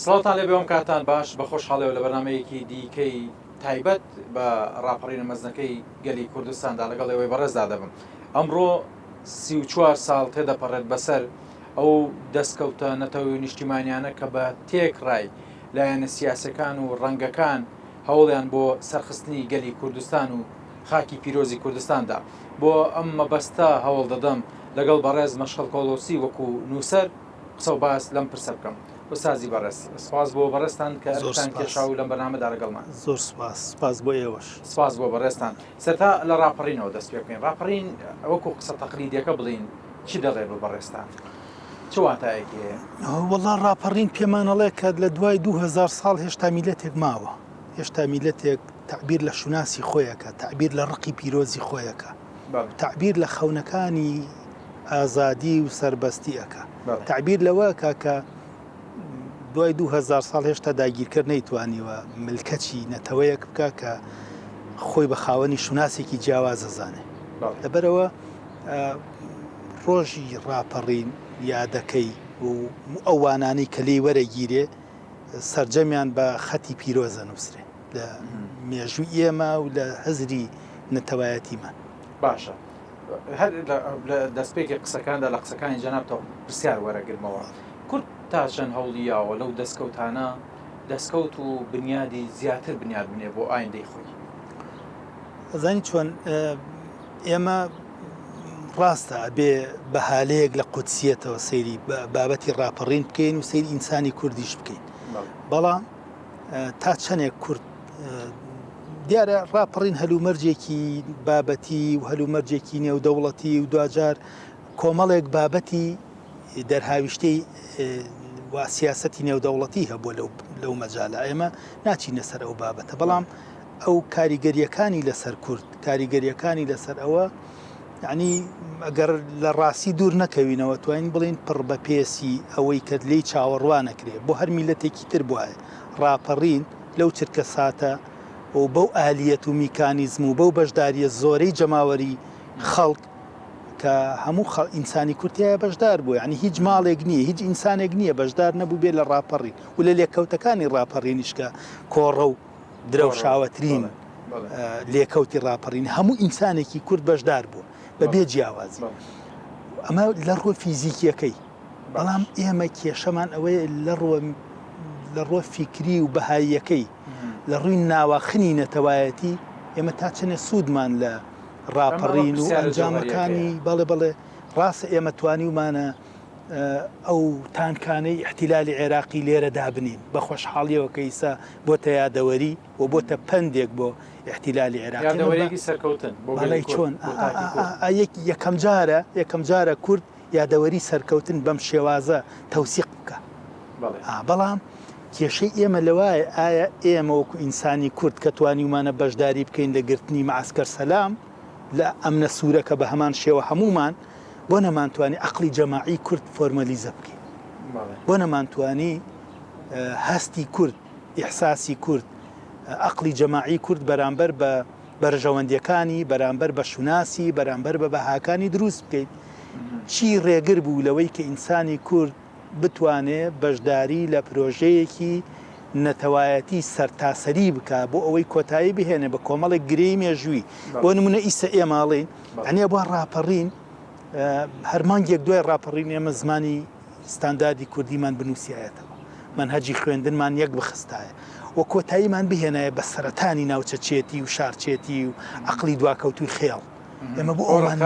سڵاوتان لێ بێوم کاتان باش بە خۆشحاڵەوە لە بەرنامەیەکی دیکەی تایبەت بە ڕاپەڕینە مەزنەکەی گەلی کوردستاندا لەگەڵ ئێوەی بەڕێزدا دەبم. ئەمڕۆ 34 ساڵ تێدەپەڕێت بەسەر ئەو دەستکەوتە نەتەوەی نیشتیمانیانە کە بە تێکڕای لایەنە سیاسەکان و ڕەنگەکان هەوڵیان بۆ سەرخستنی گەلی کوردستان و خاکی پیرۆزی کوردستاندا. بۆ ئەم مەبەستە هەوڵ دەدەم لەگەڵ بەڕێز مەشهەڵ کۆڵۆسی وەکو نووسەر قسە و باس لەم پرسە بکەم. ئوستازی بەڕێز، سپاس بۆ بەڕێستان کە ئەرتان کێشا و لەم بەرنامەدا لەگەڵمان. زۆر سپاس بۆ ئێوەش. سپاس بۆ بەڕێستان. سەرتا لە ڕاپەڕینەوە دەست پێ بکەین. ڕاپەڕین وەکو قسە تەقلیدیەکە بڵین چی دەڵێ بە بەڕێستان؟ چ واتایەکی هەیە؟ وەڵا ڕاپەڕین پێمانەڵێ کە لە دوای 2000 ساڵ هێشتا میلەتێک ماوە، هێشتا میلەتێک تعبیر لە شوناسی خۆیەکە، تعبیر لە ڕقی پیرۆزی خۆیەکە، تعبیر لە خەونەکانی ئازادی و سەربەستیەکە، تعبیر لەوەکە کە دوای 2000 ساڵ هێشتا داگیرکرد نەیتوانیوە ملکەچی نەتەوەیەک بکە کە خۆی بە خاوەنی شوناسێکی جیاواز دەزانێ. لەبەرەوە ڕۆژی ڕاپەڕین یادەکەی و ئەوانانەی کە لێی وەرەگیرێ سەرجەمیان بە خەتی پیرۆزە نووسرێ لە مێژووی ئێمە و لە هەزری نەتەوایەتیمان. باشە، هەر لە دەستپێکی قسەکاندا لە قسەکانی جەنابتەوە پرسیار وەرەگرمەوە. کورد تا چەند هەوڵیاوە لەو دەستکەوتانە دەستکەوت و بنیادی زیاتر بنیاد بنێ بۆ ئایندەی خۆی؟ زانی چۆن ئێمە ڕاستە بێ بەهالەیەک لە قودسیەتەوە سەیری بابەتی ڕاپەڕین بکەین و سەیری ئینسانی کوردیش بکەین، بەڵام تا چەندێک کورد دیارە ڕاپەڕین هەلومەرجێکی بابەتی و هەلومەرجێکی نێودەوڵەتی و دوجار کۆمەڵێک بابەتی دەرهاویشتەی وا سیاسەتی نێودەوڵەتی هەبووە لەو مەجالە. ئێمە ناچینە سەر ئەو بابەتە، بەڵام ئەو کاریگەریەکانی لەسەر کورد، کاریگەریەکانی لەسەر ئەوە، یعنی ئەگەر لە ڕاستی دوور نەکەوینەوە توانین بڵین پڕ بە پێسی ئەوەی کە لێی چاوەڕوان نەکرێ بۆ هەر میلەتێکی تر بواە ڕاپەڕین لەو چرکە ساتە و بەو ئالیەت و میکانیزم و بەو بەشداریە زۆرەی جەماوەری خەڵک کە هەموو ئینسانی کورتایە بەشدار بوو، یعنی هیچ ماڵێک نییە، هیچ ئینسانێک نییە بەشدار نەبوو بێ لە ڕاپەڕین و لە لێکەوتەکانی ڕاپەڕینیشکە کۆڕە و درەوشاوەترین لێکەوتی ڕاپەڕین هەموو ئینسانێکی کورد بەشدار بوو بەبێ جیاوازی. ئەمە لە ڕۆ فیزیکیەکەی، بەڵام ئێمە کێشەمان ئەوەیە لە ڕۆ فیکری و بەهاییەکەی، لە ڕووی ناواخنی نەتەوایەتی ئێمە تا چەنە سوودمان لە ڕاپەڕین و ئەنجامەکانی بەڵێ ڕاستە ئێمە توانیومانە ئەو تانکانەی احتیلالی عێراقی لێرە دابنین بە خۆشحاڵیەوە کە ئیسا بۆتە یادەوەری و بۆتە پەندێک بۆ احتیلالی عێراقی سەرکەوتن بەڵێ چۆن یەکەم جارە کورد یادەوەری سەرکەوتن بەم شێوازە تەوسیق بکە. بەڵام کێشەی ئێمە لەوایە ئایا ئێمە وەکو ئینسانی کورد کە توانیومانە بەشداری بکەین لە گرتنی مەعسکەر سەلام لە ئەمنە سوورەکە بە هەمان شێوە هەمومان بۆ نەمانتوانی عەقڵی جەماعی کورد فۆرمەلیزە بکەین، بۆ نەمانتوانی هەستی کورد، ئیحساسی کورد، عەقڵی جەماعی کورد بەرامبەر بە بەرژەوەندیەکانی، بەرامبەر بە شوناسی، بەرامبەر بە بەهاکانی دروست بکەین. چی ڕێگر بوو لەوەی کە ئینسانی کورد بتوانێت بەشداری لە پرۆژەیەکی نەتەوایەتی سەرتاسەری بکە بۆ ئەوەی کۆتایی بهێنێ بە کۆمەڵێک گرەی مێژووی. بۆ نمونە ئیسە ئێماڵین هەنیە بۆ ڕاپەڕین هەرمانگێک دوای ڕاپەڕین ئێمە زمانی ستانداردی کوردیمان بنووسایەتەوە، منهەجی خوێندنمان یەک بخستایە و کۆتاییمان بهێنایە بە سەرەتانی ناوچەچێتی و شارچێتی و عەقڵی دواکەوتوی خێڵ. ئێمە بۆ ئەومان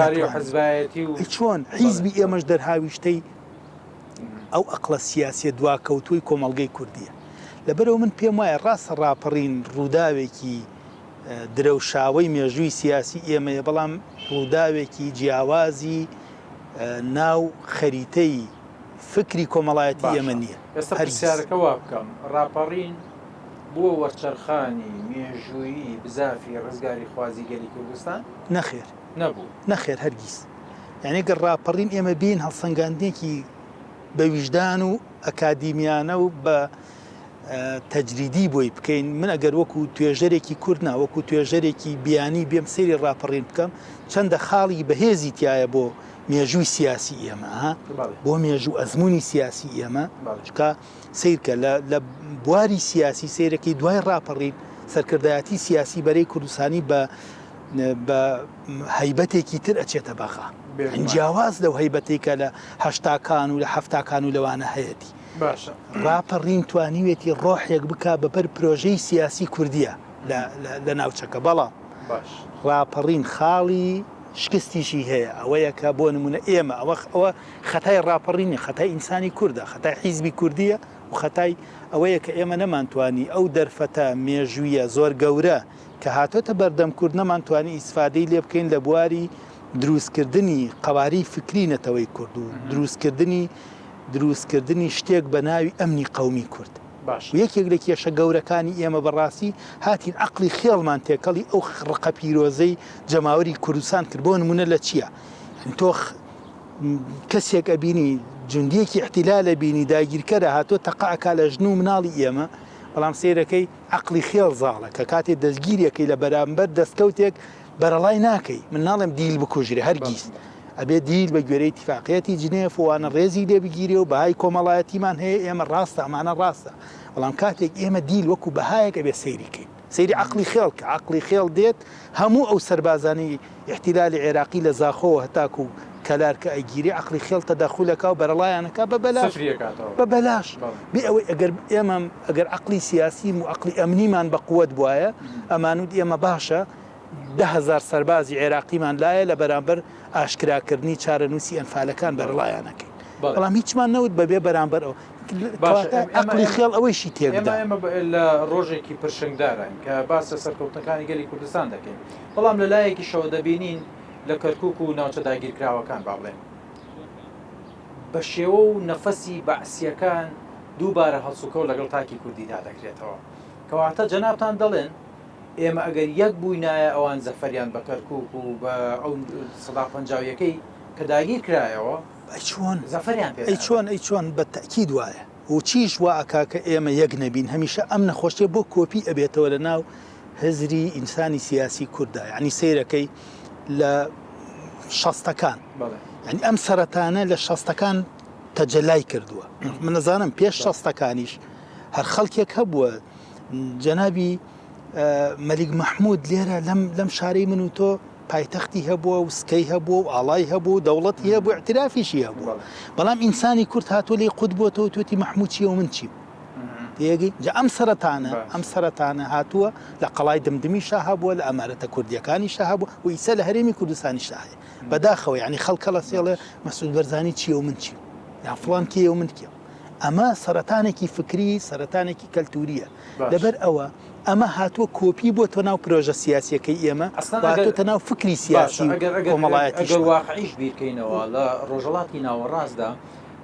چۆن حیزبی ئێمەش دەرهاویشتەی ئەو ئەقڵە سیاسیە دواکەوتوی کۆمەڵگەی کوردیە. لەبەرەوە من پێم وایە ڕاستە ڕاپەڕین ڕووداوێکی درەوشاوەی مێژووی سیاسی ئێمەیە، بەڵام ڕووداوێکی جیاوازی ناو خەریتەی فکری کۆمەڵایەتی ئێمە نییە. ئێستا پرسیارەکە وا بکەم، ڕاپەڕین بووە وەرچەرخانی مێژوویی بزافی ڕزگاری خوازی گەلی کوردستان؟ نەخێر نەبوو، نەخێر هەرگیز. یعنی گەر ڕاپەڕین ئێمە بین هەڵسەنگاندنێکی بە ویژدان و ئەکادیمیانە و بە تەجریدی بۆی بکەین. من ئەگەر وەکو توێژەرێکی کوردنا وەکو توێژەرێکی بیانی بێم سەیری ڕاپەڕین بکەم، چەندە خاڵی بەهێزی تایە بۆ مێژووی سیاسی ئێمە بەڵێ. بۆ مێژوو ئەزمموی سیاسی ئێمە بەڵێ. چکە سیرکە لە بواری سیاسی سیرەکەی دوای ڕاپەڕین سەرکردایەتی سیاسی بەرەی کوردستانی بە هەیبەتێکی تر ئەچێتە بەغا جیاواز لەو هەیبەتێکە لە هەشتاکان و لە هەفتاکان و لەوانە هەیەی باشە ڕاپەڕین توانیوێتی ڕۆحێک بک بەبەر پرۆژەی سیاسی کوردیە لە ناوچەکە بەڵام باش ڕاپەڕین خاڵی شکستیشی هەیە ئەوەیە کە بۆ نمونە ئێمە ئەوە خەتای ڕاپەڕینی خەتای ئینسانی کووردە خەتای حیزبی کوردیە و خەتای ئەوەیە کە ئێمە نەمانتوانی ئەو دەرفەتە مێژوویە زۆر گەورە کە هاتۆتە بەردەم کورد نەمانتوانی ئیسفادەی لێ بکەین لە بواری دروستکردنی قەواری فکری نەتەوەی کورد و دروستکردنی شتێک بە ناوی ئەمنی قەومی کورد و یەکێک لە کێشە گەورەکانی ئێمە بەڕاستی هاتین عەقڵی خێڵمان تێکەڵی ئەو ڕقە پیرۆزەی جەماوەری کوردستان کرد بۆ نمونە لە چییە تۆ کەسێک ئەبینی جوندیەکی احتیلالە بینی داگیرکەرە هاتۆ تەقاعکا لە ژن و مناڵی ئێمە بەڵام سیرەکەی عەقڵی خێڵ زاڵە کە کاتێ دەستگیریەکەی لە بەرامبەر دەستکەوتێک بەرەڵای ناکەی من ناڵێم دیل بکوژرێ هەرگیز ئەبێ دیل بە گوێرەی اتفاقیەتی جنێف وانە ڕێزی لێ بگیرێ و بەهای کۆمەڵایەتیمان هەیە ئێمە ڕاستە ئەمانە ڕاستە بەڵام کاتێک ئێمە دیل وەکو بەهایەک ئەبێ سەیریکەین سەیری عەقڵی خێڵ کە عەقڵی خێڵ دێت هەموو ئەو سەربازانی احتیلالی عێراقی لە زاخۆوە هەتاکو کەلار کە ئەگیری عەقڵی خێڵ تەدەخولەکە و بەرەڵایانەکە بە بەلاش بێ ئەوەی ئەگەر عەقڵی سیاسیم و عەقڵی ئەمنیمان بە قووەت بوایە ئەمانوت ئێمە باشە 10,000 سەربازی عێراقیمان لایە لە بەرامبەر ئاشکراکردنی چارەنووسی ئەنفالەکان بەرەڵایانەکەی بەڵام هیچمان نەوت بەبێ بەرامبەر ئەو عەقڵی خێڵ ئەوەیشی تێکدا ئێمە لە ڕۆژێکی پرشنگدارین کە باسە سەرکەوتنەکانی گەلی کوردستان دەکەین بەڵام لە لایەکی شەوە دەبینین لە کەرکووک و ناوچە داگیرکراوەکان با بڵێن بە شێوە و نەفەسی بەعسیەکان دووبارە هەڵسوکەوت لەگەڵ تاکی کوردیدا دەکرێتەوە کەواتە جەنابتان دەڵێن ئێمە ئەگەر یەک بووینایە ئەوان زەفەریان بە کەرکووک و بە ئەو 150یەکەی کە داگیر کرایەوە چۆن بە تەکید وایە و چیش وا ئەکا کە ئێمە یەک نەبین هەمیشە ئەم نەخۆشیە بۆ کۆپی ئەبێتەوە لە ناو هزری ئینسانی سیاسی کووردا یعنی سیرەکەی لە شەستەکان ینی ئەم سەرەتانە لە شەستەکان تەجەلای کردووە من نەزانم پێش شەستەکانیش هەر خەڵکێک هەبووە جەنابی مەلیک مەحموود لێرە لەم شارەی من و تۆ پایتەختی هەبووە و سکەی هەبووە و ئاڵای هەبوو دەوڵەتی هەبوو اعترافیشی هەبووە بەڵام ئینسانی کورد هاتۆ لێ قوت بووەوە توێتی مەحموود چیە و من چیم تێگەی ئەم سەرەتانە هاتووە لە قەڵای دمدمیشا هەبووە لە ئەمارەتە کوردیەکانیشا هەبوو و ئیسە لە هەرێمی کوردستانیشا هەیە بەداخەوە یعنی خەڵکە لە سێڵێ مەسعود بەرزانی چیە و من چیم یا فڵان کێ و من کێ ئەمە سەرەتانێکی فکری سەرەتانێکی کەلتوریە لەبەر ئەوە ئەمە هاتووە کۆپی بۆ تۆ ناو پرۆژە سیاسیەکەی ئێمە هاتوۆتە ناو فکری سیاسی کۆمەڵایەتی واقعیش بیرکەینەوە لە ڕۆژەڵاتی ناوەڕاستدا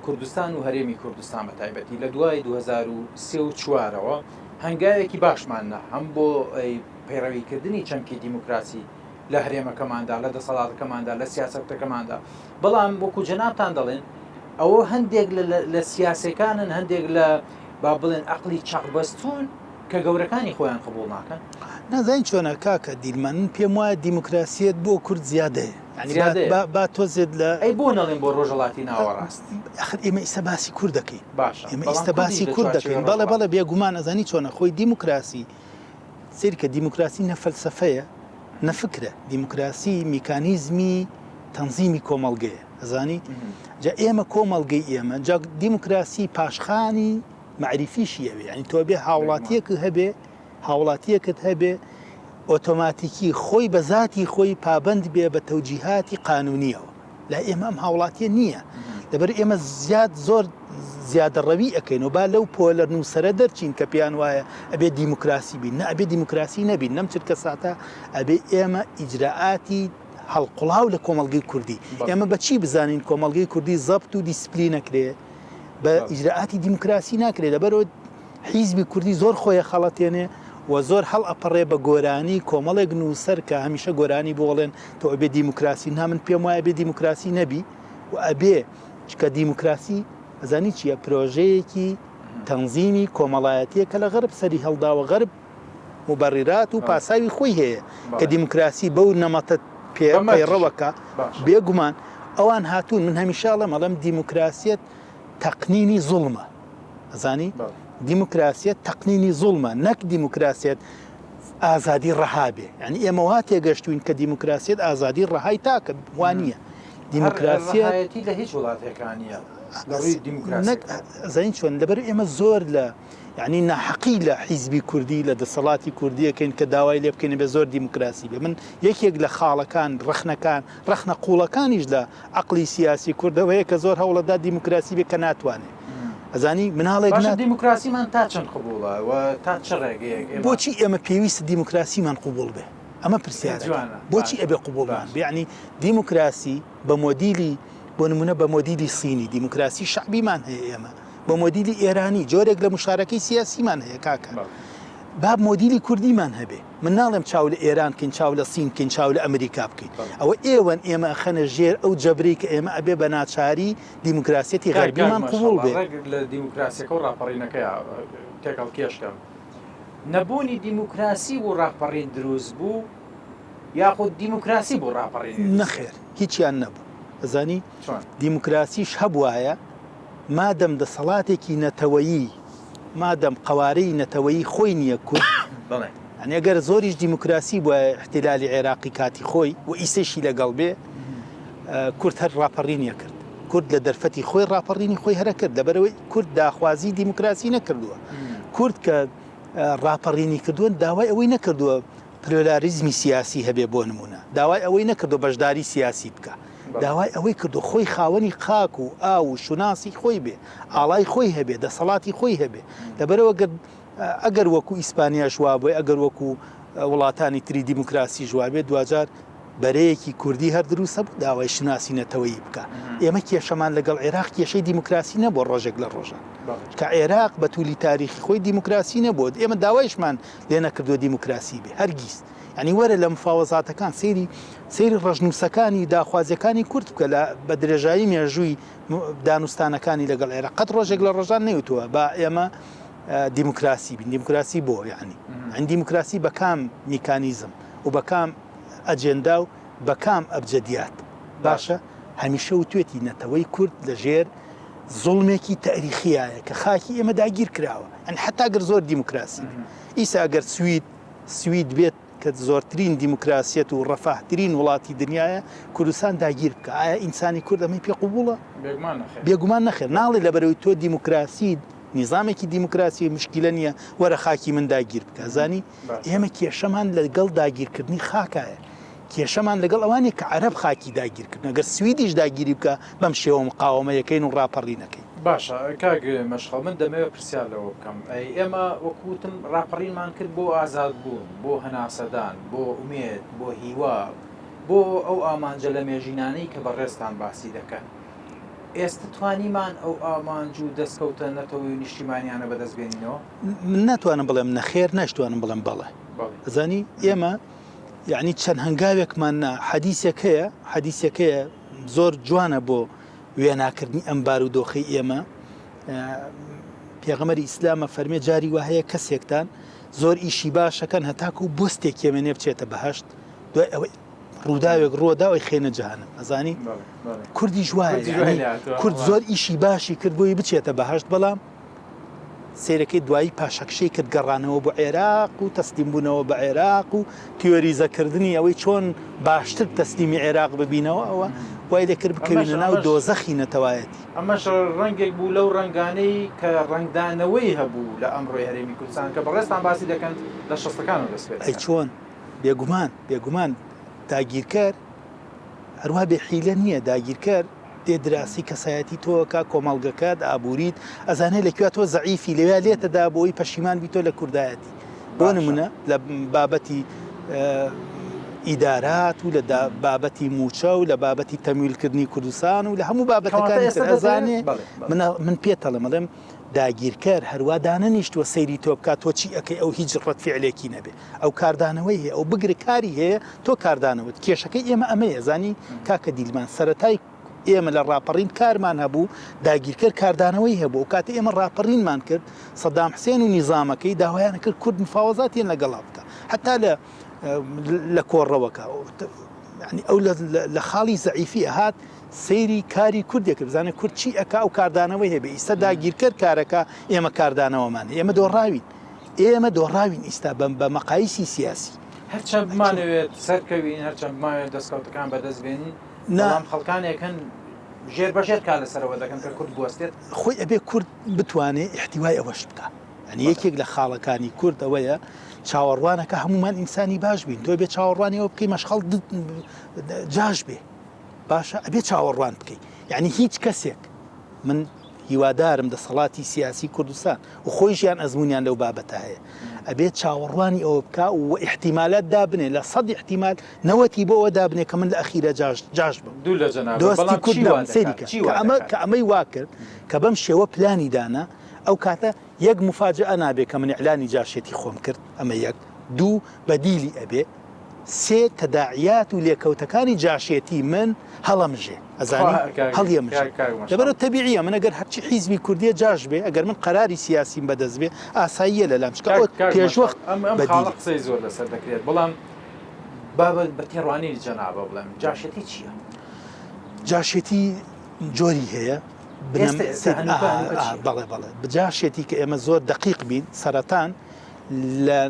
کوردستان و هەرێمی کوردستان بە تایبەتی لە دوای 2034ەوە هەنگاوێکی باشمانە هەم بۆ پەیڕەویکردنی چەمکی دیموکراسی لە هەرێمەکەماندا لە دەسەڵاتەکەماندا لە سیاسەتەکەماندا بەڵام وەکو جەنابتان دەڵێن ئەوە هەندێک لە سیاسەکانن هەندێک لە با بڵێن عەقڵی چاقبەستون کە گەورەکانی خۆیان قبوڵ ناکەن نازانین چۆنە کاکە دیلمان پێم وایە دیموکراسیەت بۆ کورد زیادەیە با تۆزێت لە ئەی بۆ نەڵێن بۆ ڕۆژەڵاتی ناوەڕاست ئەخر ئێمە ئیستا باسی کورد دەکەین باشە ئێمە ئیستا باسی کورد دەکەین بەڵێ بێگومان ئەزانی چۆنە خۆی دیموکراسی سیرکە دیموکراسی نەفەلسەفەیە نەفکرە دیموکراسی میکانیزمی تەنزیمی کۆمەڵگەیە ئەزانی جا ئێمە کۆمەڵگەی ئێمە جا دیموکراسی پاشخانی معریفیشی ئەوێ ینی تۆ بێ هاوڵاتیەکت هەبێ ئۆتۆماتیکی خۆی بە ذاتی خۆی پابند بێ بە تەوجیهاتی قانونیەوە لا ئێمە ئەم هاوڵاتیە نییە لەبەر ئێمە زۆر زیادە ڕەوی ئەەکەین و با لەو پۆلە نووسرە دەرچین کە پیان وایە ئەبێ دیموکراسی بین نە ئەبێ دیموکراسی نەبین نەم چرکە ساتە ئەبێ ئێمە ئیجراعاتی هەڵقوڵاو لە کۆمەڵگەی کوردی ئێمە بەچی بزانین کۆمەڵگەی کوردی زەبط و دیسپلی نەکرێ بە ئیجراعاتی دیموکراسی ناکرێت لەبەرەوە حیزبی کوردی زۆر خۆیە خەڵەتێنێ و زۆر هەڵ ئەپەڕێ بە گۆرانی کۆمەڵێک نووسەر کە هەمیشە گۆرانی بۆڵێن تۆ ئەبێ دیموکراسی نا من پێم وایە بێ دیموکراسی نەبی و ئەبێ چکە دیموکراسی ئەزانی چییە پرۆژەیەکی تەنزیمی کۆمەڵایەتیە کە لە غەرب سەری هەڵداوە غەرب مبەڕیرات و پاساوی خۆی هەیە کە دیموکراسی بەو نەمەتە پێڕەوەکە بێگومان ئەوان هاتوون من هەمیشاڵە مەڵم دیموکراسیەت تەقنینی زوڵمە ئەزانی دیموکراسیەت تەقنینی زوڵمە نەک دیموکراسیەت ئازادی ڕەهابێ ینی ئێمە وا تێگەشتوین کە دیموکراسیەت ئازادی ڕەهای تاکە وانە دیموکراسیەتی لە هیچ وڵاتەکانیە زین چۆن لەبەر ئێمە زۆر لە یعنی ناحەقی لە حیزبی کوردی لە دەسەڵاتی کوردیەکەین کە داوای لێ بکەین بە زۆر دیموکراسی بێ من یەکێک لە خاڵەکان ڕەخنە قوڵەکانیش لە عقلی سیاسی کوردەوەیە کە زۆر هەوڵەدا دیموکراسی بێ کە ناتوانێت ئەزانی مناڵێک دیموکراسیمان تا چەند قبوڵە و تا چ ڕێگەیەک بۆچی ئێمە پێویستە دیموکراسیمان قوبوڵ بێ ئەمە پرسیارە بۆچی ئەبێ قوبوڵمان یعنی دیموکراسی بە مۆدیلی بۆ نمونە بە مۆدیلی سینی دیموکراسی شعبیمان هەیە ئێمە بە مۆدیلی ئێرانی جۆرێک لە مشارەکەی سیاسیمان هەیە کاکە با مۆدیلی کوردیمان هەبێ من ناڵێم چاو لە ئێران کەین چاو لە سین کەین چاو لە ئەمریکا بکەین ئەوە ئێوەن ئێمە خەنە ژێر ئەو جەبری کە ئێمە ئەبێ بە ناچاری دیموکراسیەتی غەربیمان قوبوڵ بێ لە دیموکراسیەکە و ڕاپەڕینەکەی تێکەڵ کێشکەم نەبوونی دیموکراسی بۆ ڕاپەڕین دروست بوو یاخود دیموکراسی بۆ ڕاپەڕین نەخێر هیچیان نەبوو ئەزانی دیموکراسیش هەبوایە مادەم دەسەڵاتێکی نەتەوەیی مادەم قوارەی نەتەوەیی خۆی نییە کورد ئەنی ئەگەر زۆریش دیموکراسی بۆ احتیلالی عێراقی کاتی خۆی و ئیسەشی لەگەڵ بێ کورد هەر ڕاپەڕینیە کرد کورد لە دەرفەتی خۆی ڕاپەڕینی خۆی هەرە کرد لەبەرەوەی کورد داخوازی دیموکراسی نەکردووە کورد کە ڕاپەڕینی کردووە داوای ئەوەی نەکردووە پلۆلاریزمی سیاسی هەبێ بۆ نمونە داوای ئەوەی نەکردو بەشداری سیاسی بکە داوای ئەوەی کردو خۆی خاوەنی قاک و ئاو و شوناسی خۆی بێ ئاڵای خۆی هەبێ دەسەڵاتی خۆی هەبێ لەبەرەوە ئەگەر وەکو ئیسپانیا ژوا بێ ئەگەر وەکو وڵاتانی تری دیموکراسی ژوا بێ دوجار بەرەیەکی کوردی هەر دروستە بوو داوای شناسی نەتەوەیی بکە ئێمە کێشەمان لەگەڵ عێراق کێشەی دیموکراسی نەبوو ڕۆژێک لە ڕۆژان کە عێراق بە توولی تاریخی خۆی دیموکراسی نەبوو ئێمە داوایشمان لێ نەکردووە دیموکراسی بێ هەرگیز ینی وەرە لە مفاوەزاتەکان سەیری ڕژنووسەکانی داخوازیەکانی کورد بکە لە بە درێژایی مێژووی دانوستانەکانی لەگەڵ عێراق قەت ڕۆژێک لە ڕۆژان نەوتووە با ئێمە دیموکراسی بین دیموکراسی بۆ یعنی ئەن دیموکراسی بە کام میکانیزم و بە کام ئەجێندا و بە کام ئەبجەدیات باشە هەمیشە و توێتی نەتەوەی کورد لە ژێر زوڵمێکی تاریخیایە کە خاکی ئێمە داگیر کراوە ئەن حتاگەر زۆر دیموکراسی ئیسا ئەگەر سوید بێت کە زۆرترین دیموکراسیەت و ڕەفاهترین وڵاتی دنیاە کوردستان داگیر بکە ئایا ئینسانی کورد ئەمەی پێ قوبوڵە بێگومان نەخێر ناڵێ لەبەرەوەی تۆ دیموکراسی نیزامێکی دیموکراسی مشکلە نییە وەرە خاکی من داگیر بکە زانی ئێمە کێشەمان لەگەڵ داگیرکردنی خاکایە کێشەمان لەگەڵ ئەوانێک کە عەرەب خاکی داگیرکردن ئەگەر سویدیش داگیری بکە بەم شێوە مقاومەیەکەین و ڕاپەڕینەکەی باشە کاگ مەشخەڵ من دەمەوێت پرسیار لەوە بکەم ئێمە وەکوتم ڕاپەڕینمان کرد بۆ ئازاد بوون بۆ هەناسەدان بۆ ئومێد بۆ هیوا بۆ ئەو ئامانجە لە مێژینانەی کە بەڕێستان باسی دەکەن ئێستا توانیمان ئەو ئامانج و دەستکەوتە نەتەوەی نیشتیمانیانە بەدەستبێنینەوە من ناتوانم بڵێم نەخێر نەشتوانم بڵێم بەڵێ زانی ئێمە یعنی چەند هەنگاوێکمان حەدیسەکەیە زۆر جوانە بۆ وێناکردنی ئەم بارودۆخەی ئێمە پێغەمبەری ئیسلامە فەرمێ جاری وا هەیە کەسێکتان زۆر ئیشی باشەکەن هەتاکو و بستێک ئێمەنێ بچێتە بەهەشت دوای ئەوەی ڕووداوێک ڕۆداوی خێنە جەهەنەم ئەزانی کوردی جوایە کورد زۆر ئیشی باشی کرد بۆی بچێتە بەهەشت بەڵام سیرەکەی دوایی پاشەکشەی کرد گەڕانەوە بۆ عێراق و تەسلیم بوونەوە بە عێراق و تیۆریزەکردنی ئەوەی چۆن باشتر تەسلیمی عێراق ببینەوە ئەوە وای لێکرد بکەوینە ناو دۆزەخی نەتەوایەتی ئەمەش ڕەنگێک بوو لەو ڕنگانەی کە ڕنگدانەوەی هەبوو لە ئەمڕۆی هەرێمی کوردستان کە بەڕێستان باسی دەکەن لە شەستەکان و دەستپێت ئەی چۆن بێگومان داگیرکار هەروە بێحیلە نییە داگیرکار دێ دراسی کەسایەتی تۆکە کۆمەڵگەکەت ئابووریت ئەزانێ لەکوێ تۆ زەعیفی لەوێ لێتەدا بۆی پەشیمان بیتۆ لە کوردایەتی بۆ نمونە لە بابەتی ئیدارات و لە بابەتی موچە و لە بابەتی تەمویلکردنی کوردستان و لە هەموو بابەتەکانی ئەزانێ من پێتەڵم ئەڵێم داگیرکار هەروە دانەنیشتووە سەیری تۆ بکات تۆ چی ئەەکەی ئەو هیچ ڕەتفعلێکی نەبێ ئەو کاردانەوەی هەیە ئەو بگرە کاری هەیە تۆ کاردانەوەت کێشەکەی ئێمە ئەمەیە زانی کاکە دیلمان سەرەتای ئێمە لە ڕاپەڕین کارمان هەبوو داگیرکرد کاردانەوەی هەبوو کاتە ئێمە ڕاپەڕینمان کرد سەدام حسێن و نیزامەکەی داوایان کرد کورد مفاوەزاتیان لەگەڵا بکە حتا لە کۆڕەوەکە ینی ئەو لە خاڵی زەعیفی هات سەیری کاری کوردێک بزانێت کورد چی ئەکا و کاردانەوەی هەبێ ئیستا داگیرکرد کارەکە ئێمە کاردانەوەمان ئێمە دۆڕاوین ئیستا بە مەقایسی سیاسی هەرچەند بمانەوێت سەرکەوین هەرچەند بمانوێت دەستکەوتەکان بەدەست بێنین بەڵام خەڵکانێکن ژێر بەژێر کا لەسەرەوە دەکەن کە کورد بوەستێت خۆی ئەبێ کورد بتوانێت احتیوای ئەوەش بکە ئەنی یەکێک لە خاڵەکانی کورد ئەوەیە چاوەڕوانەکە هەمومان ئینسانی باش بین تۆ بێ چاوەڕوانیەوە بکەی مەشخەڵ جاش بێ باشە ئەبێ چاوەڕوان بکەیت یعنی هیچ کەسێک من هیوادارم دەسەڵاتی سیاسی کوردستان و خۆیشیان ئەزمونیان لەو بابەتە هەیە ئەبێت چاوەڕوانی ئەوە بکە و احتیمالات دابنێ لە 100 احتیمال 90 بۆ ئەوە دابنێ کە من لە ئەخیرە جاش بم دۆستی کورد سەریکە کە ئەمەی وا کرد کە بەم شێوە پلانی دانا ئەو کاتە یەک مفاجئە نابێت کە من ئیعلانی جاشێتی خۆم کرد ئەمە یەک دوو بەدیلی ئەبێ سێ تەداعیات و لێکەوتەکانی جاشێتی من هەڵەمژێ ئەزانی هەڵیەمژێ لەبەرەوە تەبیعیە من ئەگەر هەرچی حیزبی کوردیە جاش بێ ئەگەر من قەراری سیاسیم بەدەست بێ ئاساییە لە لام پێشوەخت قسەی زۆر لەسەر دەکرێت بەڵام بابەت بە تێڕوانی جەنابە بڵێم جاشێتی چییە؟ جاشێتی جۆری هەیە بەڵێ بجاشێتی کە ئێمە زۆر دقیق بین سەرەتان لە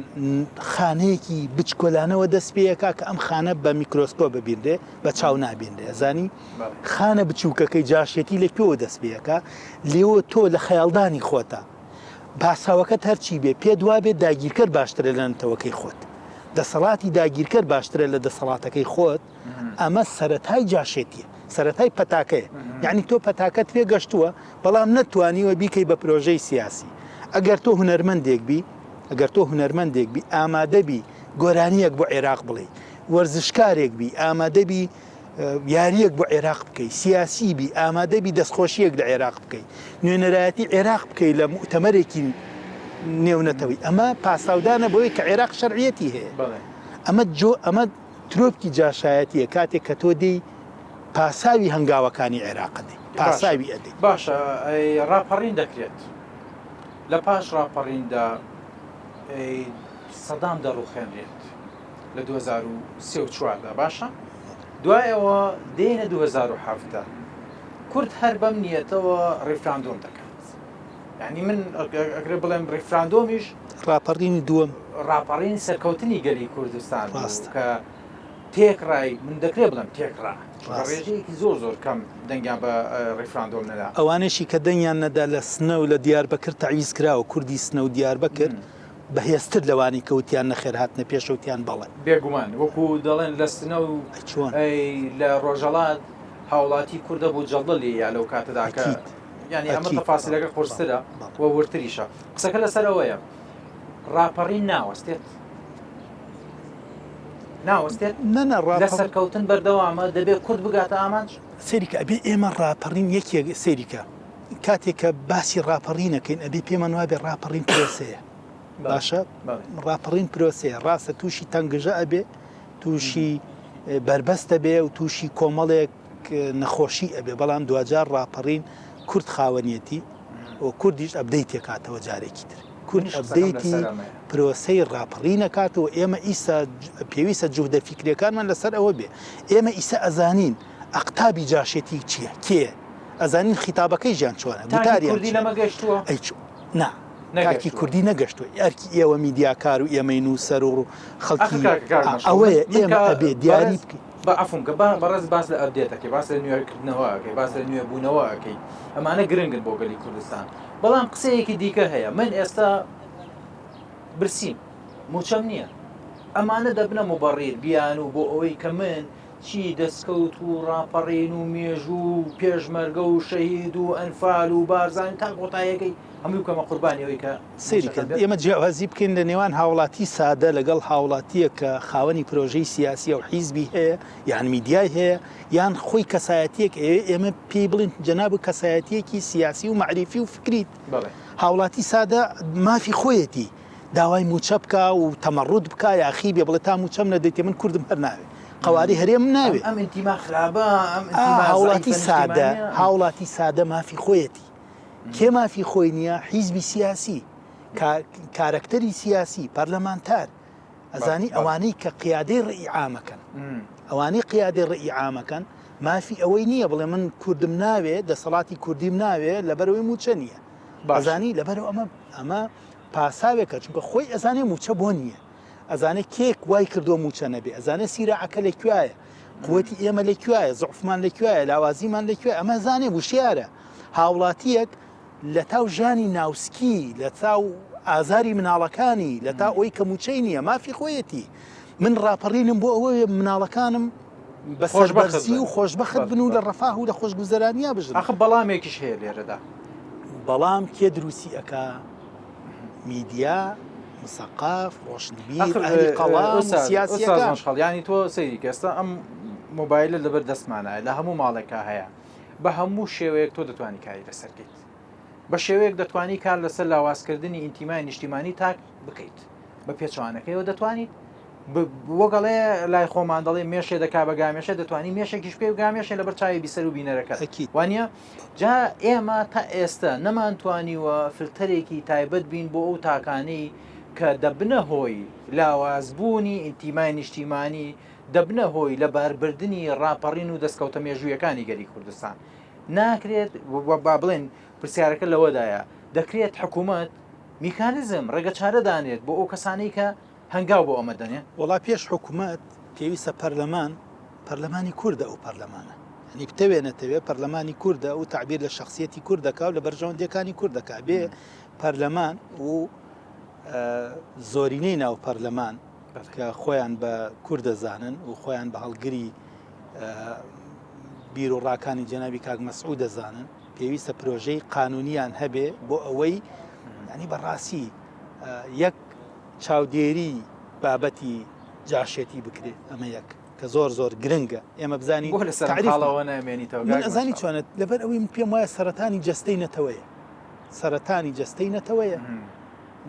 خانەیەکی بچکۆلانەوە دەست پێیەکە کە ئەم خانە بە میکرۆسکۆ ببیندێ بە چاو نابیندێ ئەزانی خانە بچووکەکەی جاشێتی لە کوێوە دەست پێیەکە لێوە تۆ لە خەیاڵدانی خۆتە باساوەکەت هەرچی بێ پێ دوا بێت داگیرکرد باشترە لە نەتەوەکەی خۆت دەسەڵاتی داگیرکرد باشترە لە دەسەڵاتەکەی خۆت ئەمە سەرەتای جاشێتیە سەرەتای پەتاکەیە یعنی تۆ پەتاکەت پێ گەشتووە بەڵام نەتوانیوە بیکەی بە پرۆژەی سیاسی ئەگەر تۆ هونەرمەندێک بی ئامادەبی گۆرانیەک بۆ عێراق بڵێ وەرزشکارێک بی ئامادەبی یاریەک بۆ عێراق بکەیت سیاسی بی ئامادەبی دەستخۆشیەک لە عێراق بکەیت نوێنەرایەتی عێراق بکەیت لە موتەمەرێکی نێونەتەوەی ئەمە پاساودانە بۆی کە عێراق شەرعیەتی هەیە ئەمە ترۆپکی جاشایەتیە کاتێک کە تۆ دەی پاساوی هەنگاوەکانی عێراق دەی پاساوی ئەدەی باشە ڕاپەڕین دەکرێت لە پاش ڕاپەڕیندا سەدام دەڕوخێنرێت لە 2034دا باشە دوایەوە دێنە 2007 کورد هەر بەم نیەتەوە ڕێفراندۆم دەکات یعنی من ئەگرێ بڵێم ڕێفراندۆمیش ڕاپەڕینی دووەم ڕاپەڕین سەرکەوتنی گەلی کوردستان کە تێکڕای من دەکرێت بڵم تێکڕا ڕێژەیەکی زۆر کەم دەنگیان بە ڕێفراندۆم نەدا ئەوانشی کە دەنگیان نەدا لە سنە و لە دیاربەکر تەعویز کراوە کوردی سنە و دیاربەکر بەهێزتر لەوانی کەوتیان نەخێر هاتنە پێشەوتیان بەڵێ بێگومان وەکو دەڵێن لە سنە و لە ڕۆژەڵات هاوڵاتی کوردە بوو جەڵدەلی یا لەو کاتەداکە یعنی ئەمە تەفاسیلەکە قورسترە و ورتریشە قسەکە لەسەرەوەیە ڕاپەڕین ناوەستێت لە سەرکەوتن بەردەوامە دەبێت کورد بگاتە ئامانج سەریکە ئەبێ ئێمە ڕاپەڕین یەکێک سەریکە کاتێککە باسی ڕاپەڕینەکەین ئەبێ پێمان وابێ ڕاپەڕین پرۆسەیە باشە ڕاپەڕین پرۆسەیە ڕاستە تووشی تەنگژە ئەبێ تووشی بربەستە بێ و تووشی کۆمەڵێک نەخۆشی ئەبێ بەڵام دوجار ڕاپەڕین کورد خاوەنیەتی و کوردیش ئەبدەی تێکاتەوە جارێکی تر کورد ئەبدەیتی پرۆسەی ڕاپەڕینەکاتەوە ئێمە ئیسا پێویستە جوهدە فیکرەکانمان لەسەر ئەوە بێ ئێمە ئیسا ئەزانین ئەقتابی جاشێتی چییە کێ ئەزانین خیتابەکەی ژیان چۆنە گوتاریان لەمە گەشتووە نا کاکی کوردی نەگەشتووە یارکی ئێوە میدیاکار و ئێمەی نووسەر و خەڵکی ئەوەیە ئێمە ئەبێ دیاری بکەین بە ئەفونکە بەڕێز باس لە ئەبدێتەکەی باس لە نوێکردنەوەکەی باس لە نوێ بوونەوەکەی ئەمانە گرنگن بۆ گەلی کوردستان بەڵام قسەیەکی دیکە هەیە من ئێستا برسیم موچەم نییە ئەمانە دەبنە مبەڕیر بیان و بۆ ئەوەی کە من چی دەستکەوت و ڕاپەڕین و مێژوو و پێشمەرگە و شەهید و ئەنفال و بارزان تا قۆتایەکەی هەموو کەمە قوربانیەوەی کە سەریکە ئێمە جیاوازی بکەین لە نێوان هاوڵاتی سادە لەگەڵ هاوڵاتیە کە خاوەنی پرۆژەی سیاسی و حیزبی هەیە یان میدیای هەیە یان خۆی کەسایەتیەک ئێمە پێی بڵین جەناب کەسایەتیەکی سیاسی و معریفی و فکریت هاوڵاتی سادە مافی خۆیەتی داوای موچە بکە و تەمەڕود بکە یاخی بێ بڵێ تا موچەم نەدەیتێ من کوردم هەر ناوێ قواری هەرێم ناوێ ئەم ئینتیما خراپە هاوڵاتی سادە مافی خۆیەتی کێ مافی خۆی نییە حیزبی سیاسی کارکتەری سیاسی پەرلەمانتار ئەزانی ئەوانەی کە قیادەی ڕێی عامەکەن ئەوانەی قیادەی ڕێی عامەکەن مافی ئەوەی نییە بڵێ من کوردم ناوێ دەسەڵاتی کوردیم ناوێ لەبەرەوەی موچە نییە ئەزانی لەبەرەوە ئەمە پاساوێکە چونکە خۆی ئەزانێ موچە بۆ نییە ئەزانێت کێک وای کردو موچە نەبێ ئەزانێ سیراعەکە لەکوایە قوتی ئێمە لەکوایە زعفمان لەکوایە لاوازیمان لەکوێ ئەمە زانێ وشیارە هاوڵاتیەک لە تاو ژانی ناوسکی لە تاو ئازاری مناڵەکانی لە تا ئەوی کە موچەی نییە مافی خۆیەتی من ڕاپەڕینم بۆ ئەوەیە مناڵەکانم بە خۆشبەختی و خۆشبەخت بن و لە ڕەفاه و لە خۆشگوزەرانیا بژن ئەخ بەڵامێکیش هەیە لێرەدا بەڵام کێ دروستی ئەکا میدیا مسەقاف ڕۆشنبیر ئەهلی قەڵام سیاسیەکان ینی تۆ سەیری کەستا ئەم مۆبایلە لەبەر دەستمانایە لە هەموو ماڵێکا هەیە بە هەموو شێوەیەک تۆ دەتوانی کاری لەسەرکەیت بە شێوەیەک دەتوانی کار لەسەر لاوازکردنی ئینتیمای نیشتیمانی تاک بکەیت بە پێچوانەکەیەوە دەتوانیت وەگەڵێ لای خۆمان دەڵێ مێشێ دەکا بە گامێشە دەتوانی مێشێکیش پێ و گامێشە لەبەر چاوی بیسەر و بینەرەکە وانە جا ئێمە تا ئێستا نەمانتوانیوە فلتەرێکی تایبەت بین بۆ ئەو تاکانەی کە دەبنە هۆی لاوازبوونی ئینتیمای نیشتیمانی دەبنە هۆی لە باربردنی ڕاپەڕین و دەستکەوتە مێژوویەکانی گەری کوردستان ناکرێت با بڵێن پرسیارەکە لەوەدایە دەکرێت حکوومەت میکانیزم ڕێگە چارە دانێت بۆ ئەو کەسانەی کە هەنگاو بۆ ئەمە دەنێ وڵا پێش حکوومەت پێویستە پەرلەمانی کووردە ئەو پەرلەمانە هەنی بتەوێ نەتەوێ پەرلەمانی کووردە و تعبیر لە شخصیەتی کوردەکە و لە بەرژەوەندەکانی کوردەکە بێ پەرلەمان و زۆرینەی ناو پەرلەمان کە خۆیان بە کوورد دەزانن و خۆیان بە هەڵگری بیر و ڕاکانی جەنابی کاک مەسعود دەزانن پێویستە پرۆژەی قانونیان هەبێ بۆ ئەوەی ینی بەڕاستی یەک چاودێری بابەتی جاشێتی بکرێت ئەمە یەک کە زۆر زۆر گرنگە ئێمە بزانین ئەزانی چۆنێت لەبەر ئەوەی من پێم وایە سەرەتانی جەستەی نەتەوەیە سەرەتانی جەستەی نەتەوەیە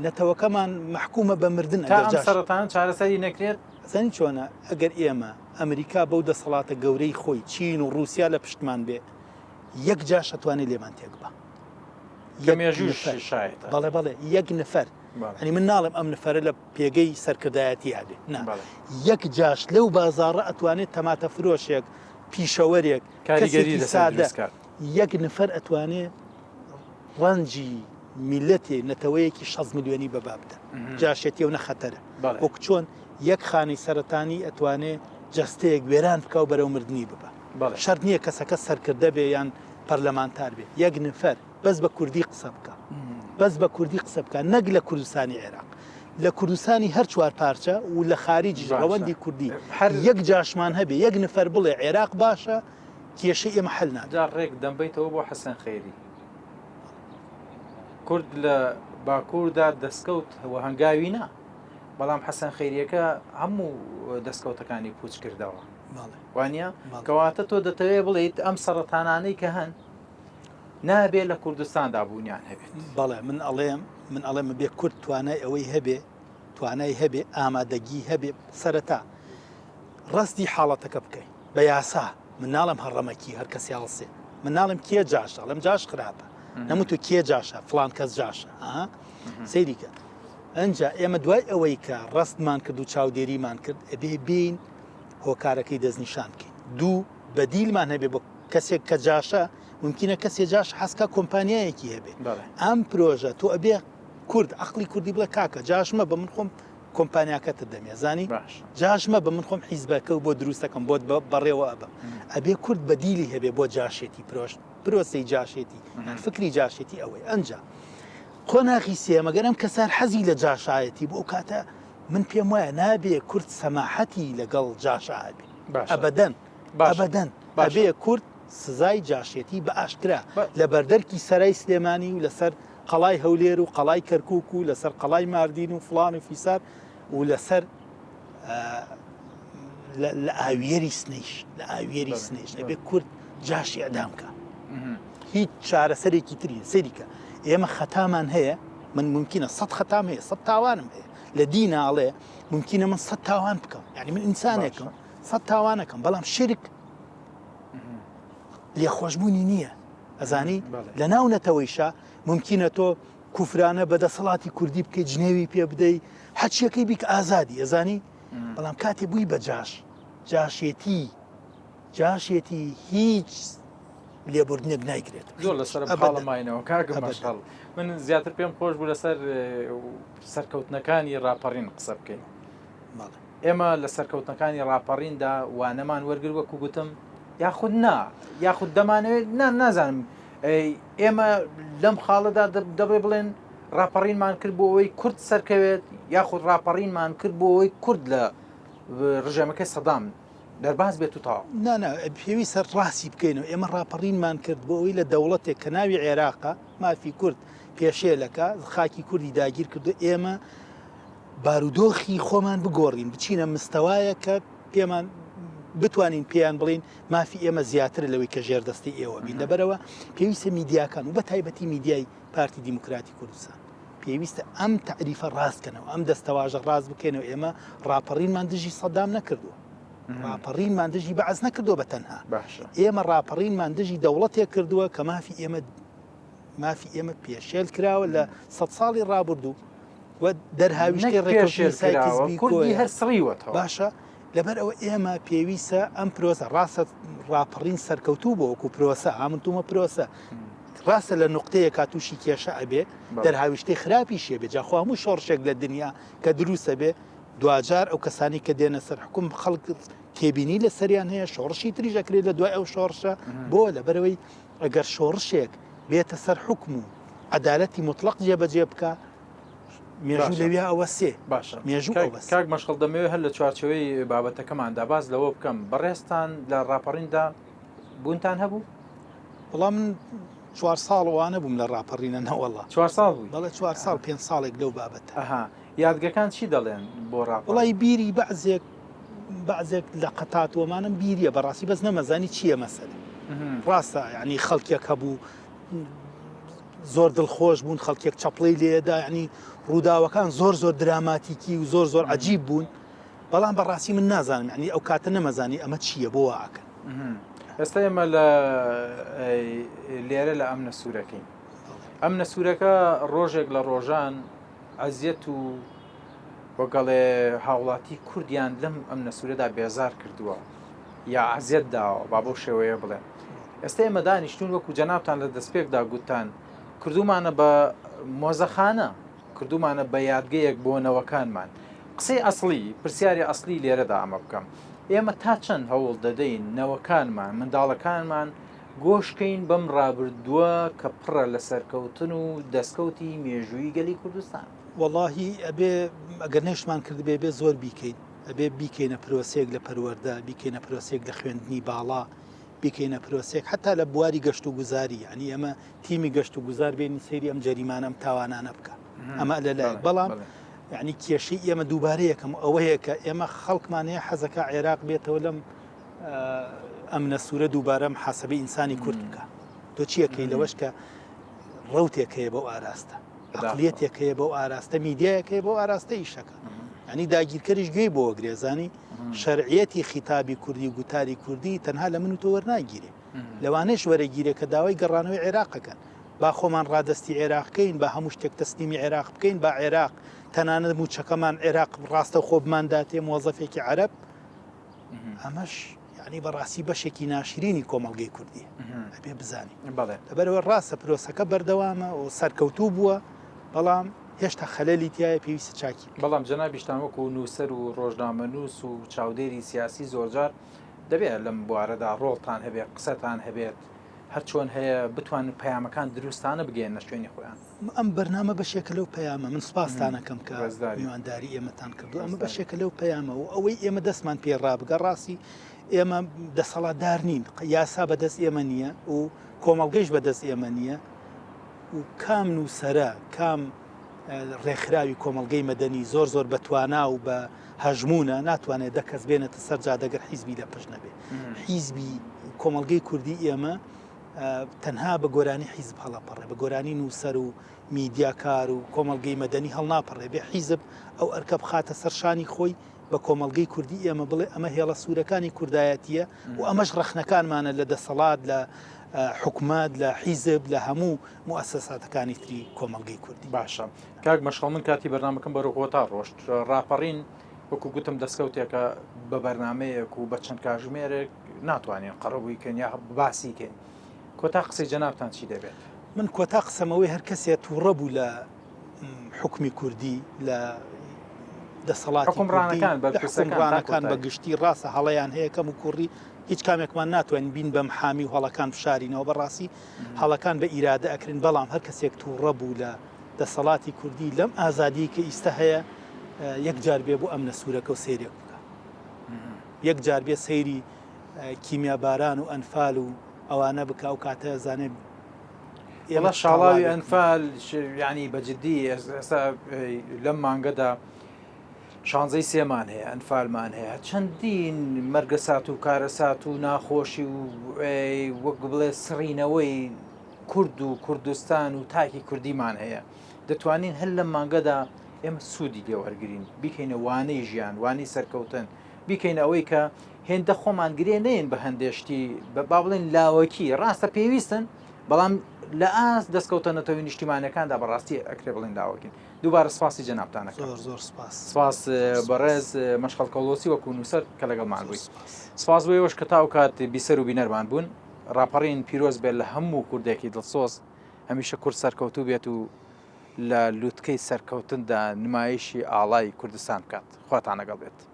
نەتەوەکەمان محکومە بە مردن سەرەتان چارەسەری نەکرێت زانی چۆنە ئەگەر ئێمە ئەمریکا بەو دەسەڵاتە گەورەی خۆی چین و رووسیا لە پشتمان بێ یەک جاش ئەتوانێت لێمان تێک بە بەڵێ بەڵێ یەک نەفەر ئەنی من ناڵێم ئەم نەفەرە لە پێگەی سەرکردایەتی هەبێ یەک جاش لەو بازاڕە ئەتوانێت تەماتە فرۆشێک پیشەوەرێک کاریگەری سادە یەک نەفەر ئەتوانێت ڕەنجی میلەتێ نەتەوەیەکی 6 ملیۆنی بەبابدە جاشێتی و نەخەتەرە وەک چۆن یەک خانەی سەرەتانی ئەتوانێت جەستەیەک وێران بکە و بەرەو مردنی ببە شەرت نییە کەسەکە سەرکردە بێ یان پەرلەمانتار بێ یەک نەفەر بەس بە کوردی قسە بکە بەس بە کوردی قسە بکە نەک لە کوردستانی عێراق لە کوردستانی هەر چوار پارچە و لە خارجی ڕەوەندی کوردی یەک جاشمان هەبێ یەک نەفەر بڵێ عێراق باشە کێشەی ئێمە حەل ناکات ڕێک دەمبیتەوە بۆ حەسەن خەیری کورد لە باکووردا دەستکەوت وە هەنگاوی نا بەڵام حەسەن خەیریەکە هەموو دەستکەوتەکانی پوچ کردەوە وانە کەواتە تۆ دەتەوێت بڵیت ئەم سەرەتانانەی کە هەن نابێت لە کوردستاندا بوونیان هەبێت بەڵێ من ئەڵێم بێ کورد توانای ئەوەی هەبێ توانای هەبێ ئامادەگی هەبێ سەرەتا ڕاستی حاڵەتەکە بکەین بە یاسا من ناڵم هەڕەمەکی هەر کەسی هەڵسێ من ناڵم کێ جاشە لەم جاش خراپە نەموتو کێ جاشە فلان کەس جاشە سەیریکە ئەنجا ئێمە دوای ئەوەی کە ڕستمان کرد و چاودێریمان کرد ئەبێ بین هۆکارەکەی دەستنیشان بکەین دوو بەدیلمان هەبێ بۆ کەسێک کە جاشە ممکنە کەسێ جاش حەسکە کۆمپانیایەکی هەبێ ئەم پرۆژە تۆ ئەبێ کورد عقلی کوردی بڵێ کاکە جاشمە بە من خۆم کۆمپانیاکەتت دەمێ زانی جاشمە بە من خۆم حیزبەکە و بۆ دروستەکەم بۆ بەڕێوە ئەبە ئەبێ کورد بەدیلی هەبێ بۆ جاشێتی پرۆسی جاشێتی فکری جاشێتی ئەوەی ئەنجا قۆناغی سێمەگەرم کەسار حەزی لە جاشایەتی بۆ کاتە من پێم وایە نابێ کورد سەماحەتی لەگەڵ جاشایبێ ئەبەدەن ئەبێ کورد سزای جاشێتی بە ئاشکرا لە بەردەرکی سەرای سلێمانی و لەسەر قەڵای هەولێر و قەڵای کەرکووک و لەسەر قەڵای ماردین و فڵان و فیسار و لەسەر لە ئاویێری سنەیش لە ئاویێری سنێش ئەبێ کورد جاشی ئەدامکە هیچ چارەسەرێکی تری سەریکە ئێمە خەتامان هەیە من ممکنە 100 خەتام هەیە 100 تاوانم هەیە لە دیناڵێ ممکنە من 100 تاوان بکەم یعنی من ئینسانێکم 100 تاوانەکەم بەڵام شرک لێخۆشببوونی نییە ئەزانی لە ناونەتەوەیشە ممکنە تۆ کوفرانە بەدەسەڵاتی کوردی بکەیت جنێوی پێ بدەیت حەچیەکەی بیکە ئازادی ئەزانی بەڵام کاتێ بووی بە جاشێتی جاشێتی هیچ لێبوردنێک نایگرێت زۆر لەسەر حاڵەماینەوە کاگە مەشغەڵ من زیاتر پێم خۆش بوو لەسەر سەرکەوتنەکانی ڕاپەڕین قسە بکەین. ئێمە لە سەرکەوتنەکانی ڕاپەڕیندا وانەمان وەرگر وەکو گوتم یاخود یاخود دەمانەوێت نازانم ئێمە لەم خاڵەدا دەبێ بڵێن ڕاپەڕینمان کرد بۆ ئەوەی کورد سەرکەوێت یاخود ڕاپەڕینمان کرد بۆ ئەوەی کورد لە ڕژێمەکەی سەدام دەرباز بێت و تاو پێویستە ڕاستی بکەینەوە. ئێمە ڕاپەڕینمان کرد بۆ ئەوەی لە دەوڵەتێک کە ناوی عێراقا مافی کورد پێشێلەکە خاکی کوردی داگیر کردو ئێمە بارودۆخی خۆمان بگۆڕین بچینە مستەوایە کە پێمان بتوانین پێیان بڵین مافی ئێمە زیاتر لەوەی کە ژێردەستی ئێوە بین. لەبەرەوە پێویستە میدیاکان و بە تایبەتی میدیای پارتی دیموکراتی کوردستان پێویستە ئەم تعریفە ڕاستکەنەوە ئەم دەستەواژە ڕاست بکەینەوە. ئێمە ڕاپەڕینمان دژی سەدام نەکردووە، ڕاپەڕینمان دژی بەعەز نەکردووە بە تەنها، ئێمە ڕاپەڕینمان دژی دەوڵەتێک کردووە کە مافی ئێمە پێشێل کراوە لە 100 ساڵی ڕابردوو و دەرهاویشتی ڕێکۆشی کوردی هەر سڕیوەتەوە. باشە لەبەر ئەوە ئێمە پێویستە ئەم پرۆسە ڕاستە ڕاپەڕین سەرکەوتوو بۆ وەکو پرۆسە ئامنتومە پرۆسە ڕاستە لە نقطەیە کاتوشی کێشە ئەبێ دەرهاویشتی خراپی شێ بێ جاخوا هەموو شۆڕشێک لە دنیا کە دروستە بێ دوجار ئەو کەسانی کە دێنە سەر حکوم خەڵک تێبینی لە سەریان هەیە شۆڕشی تریژەکرێت لە دوای ئەو شۆڕشە بۆ لەبەرەوەی ئەگەر شۆڕشێک بێتە سەر حکم و عەدالەتی مطلق جێبەجێ بکە مێژوو لەوێ ئەوە سێ باشە مێژوو کاک مەشغەڵ دەمەوێت هەر لە چوارچەوەی بابەتەکەماندا باز لەوە بکەم بەڕێستان لە ڕاپەڕیندا بوونتان هەبوو؟ وەڵام من 4 ساڵ وانە بووم لە ڕاپەڕینە نەوەڵا 4 ساڵ بووی؟ بەڵێ 4 ساڵ 5 ساڵێک لەو بابەتە. یادگەکان چی دەڵێن بۆ ڕاپەڕین؟ وڵی بیری بەعزێک لە قەتاتوەمانم بیریە بەڕاستی بەس نەمەزانی چییە مەسەلە. ڕاستە یعنی خەڵکێک هەبوو زۆر دڵخۆش بوون خەڵکێک چەپڵی لێدا ینی ڕووداوەکان زۆر دراماتیکی و زۆر عەجیب بوون بەڵام بەڕاستی من نازانم ینی ئەو کاتە نەمەزانی ئەمە چییە بۆ ئاکەن. ئێستا ئێمە لە لێرە لە ئەمنە سوورەکەین. ئەمنە سوورەکە ڕۆژێک لە ڕۆژان ئەزیەت و وەگەڵێ هاوڵاتی کوردیان لەم ئەمنە سوورەدا بێزار کردووە یا ئەزیەت داوە با بۆ شێوەیە بڵێ. ئێستا ئێمە دانیشتون وەکو جەنابتان لە دەستپێکدا گوتان کردومانە بە مۆزەخانە کردومانە بە یادگەیەک بۆ نەوەکانمان. قسەی ئەسڵی پرسیاری ئەسڵی لێرەدا ئەمە بکەم ئێمە تا چەند هەوڵ دەدەین نەوەکانمان منداڵەکانمان گۆشکەین بەم ڕابردووە کە پڕە لە سەرکەوتن و دەستکەوتی مێژووی گەلی کوردستان؟ وەڵاهی ئەبێ ئەگەر نێشمان کرد بێ زۆر بیکەین ئەبێ بیکەینە پرۆسێک لە پەروەەردە بیکەینە پرۆسێک لە خوێندنی باڵا بیکەینە پرۆسێک حتا لە بواری گەشت و گوزاری ینی ئەمە تیمی گەشت و گوزار بێنی سەیری ئەم جەریمانەم تاوانانە بکە ئەمە لەلای بەڵام یعنی کێشەی ئێمە دووبارەیەکەم ئەوەیە کە ئێمە خەڵکمانەیە حەزەکە عێراق بێتەوە لەم ئەمنە سوورە دووبارە محاسبەی ئینسانی کورد بکە. تۆ چیەکەی لەوەش کە ڕەوتێکەیە بەو ئاراستە عەقلیەتێکەیە بەو ئاراستە میدیایەکەیە بۆ ئاراستە ئیشەکە ینی داگیرکەریش گوێی بۆ گرێزانی شەرعیەتی خیتابی کوردی و گوتاری کوردی تەنها لە من و تۆ وەرناگیرێ لەوانەیە وەرەگیرێ کە داوای گەڕانەوەی عێراقەکەن با خۆمان ڕادستی عێراقکەین با هەموو شتێک تەسلیمی عێراق بکەین با عێراق تەنانەت موچەکەمان عێراق ڕاستە خۆبمانداتێ مۆزەفێکی عەرەب ئەمەش ینی بەڕاستی بەشێکی ناشرینی کۆمەڵگەی کوردی ئەبێ بزانین لەبەرەوە ڕاستە پرۆسەکە بەردەوامە و سەرکەوتوو بووە بەڵام هێشتا خەلەلی تایە پێویستە چاکی بەڵام جەنابیشتان وەکو نووسەر و ڕۆژنامەنووس و چاودێری سیاسی زۆرجار دەبێت لەم بوارەدا ڕۆڵتان هەبێت قسەتان هەبێت هەر چۆن هەیە بتوانن پەیامەکان دروستانە بگەێن نە شوێنی خۆیان. ئەم بەرنامە بەشێکە لەو پەیامە من سوپاسدانەکەم کە میوانداری ئێمەتان کردو ئەمە بەشێکە لەو پەیامە و ئەوەی ئێمە دەستمان پێ ڕابگە ڕاستی ئێمە دەسەڵاتدار نین یاسا بەدەست ئێمە نییە و کۆمەڵگەیش بەدەست ئێمە نییە و کام نووسەرە کام ڕێکخراوی کۆمەڵگەی مەدەنی زۆر بەتوانا و بە هەژمونە ناتوانێت دەکەس بێنێتە سەرجا دەگەر حیزبی لە پشت نەبێ. حیزبی کۆمەڵگەی کوردی ئێمە تەنها بە گۆرانی حیزب هەڵاپەڕێ بە گۆرانی نووسەر و میدیاکار و کۆمەڵگەی مەدەنی هەڵناپەڕێ بێ حیزب ئەو ئەرکە بخاتە سەرشانی خۆی بە کۆمەڵگەی کوردی ئێمە بڵێ ئەمە هێڵە سوورەکانی کوردایەتیە و ئەمەش ڕەخنەکانمانە لە دەسەڵات لە حکومات لە حیزب لە هەموو موسساتەکانی تری کۆمەڵگەی کوردی. باشە کاک مەشغەڵ من کاتی بەرنامەکەم بەرەوە تا ڕۆشت ڕاپەڕین وەکو گوتم دەستکەوتێکە بە بەرنمەیەک و بە چەند کاژمێرێک ناتوانین قڕبوویکەن یا باسیکەین کۆتا قسەی جەنابتان چی دەبێت من کۆتا قسەمەوەی هەر کەسێ تووڕە بوو لە حکمی کوردی لە دەسەڵاتی حکومڕانەکان بە گشتی ڕاستە هەڵەیان هەیە کەم و کوڕی هیچ کامێکمان ناتوانین بین بەم حامی و هەڵەکان فشارینەوە بەڕاستی هەڵەکان بە ئیرادە ئەکرین بەڵام هەر کەسێک تووڕە بوو لە دەسەڵاتی کوردی لەم ئازادی کە ئیستا هەیە یەک جار بێ بۆ ئەم نەسوورەکە و سیرێک بکە یەک جار بێ سەیری کیمیاباران و ئەنفال و ئەوانە بکە و کاتە زانێ ئێمە شاڵاوی ئەنفال ینی بەجددی ئێستا لەم مانگەدا شانزەی سێمان هەیە ئەنفالمان هەیە چەندین مەرگە سات و کارە سات و ناخۆشی و وەک بڵێ سڕینەوەی کورد و کوردستان و تاکی کوردیمان هەیە دەتوانین هەر لەم مانگەدا ئێمە سوودی لێوەرگین بیکەینە وانەی ژیان وانی سەرکەوتن بیکەین ئەوەی کە هێندە خۆمان گرێ نەین بە هەندێشتی با بڵێن لاوەکی ڕاستە پێویستن بەڵام لە ئاس دەستکەوتنەتەوەی نیشتیمانەکاندا بەڕاستی ئەکرێ بڵێن داواکەین دووبارە سپاسی جەنابتانەکە زۆر سپاس سپاس بەڕێز مەشقەڵ کەڵۆسی وەکو نووسەر کە لەگەڵمان بووی سپاس بۆیەوەش کە تاو کات بیسەر و بینەرمان بوون ڕاپەڕین پیرۆز بێت لە هەموو کوردێکی دڵسۆز هەمیشە کورد سەرکەوتوو بێت و لە لووتکەی سەرکەوتندا نمایشی ئاڵای کوردستان بکات خواتان لەگەڵ بێت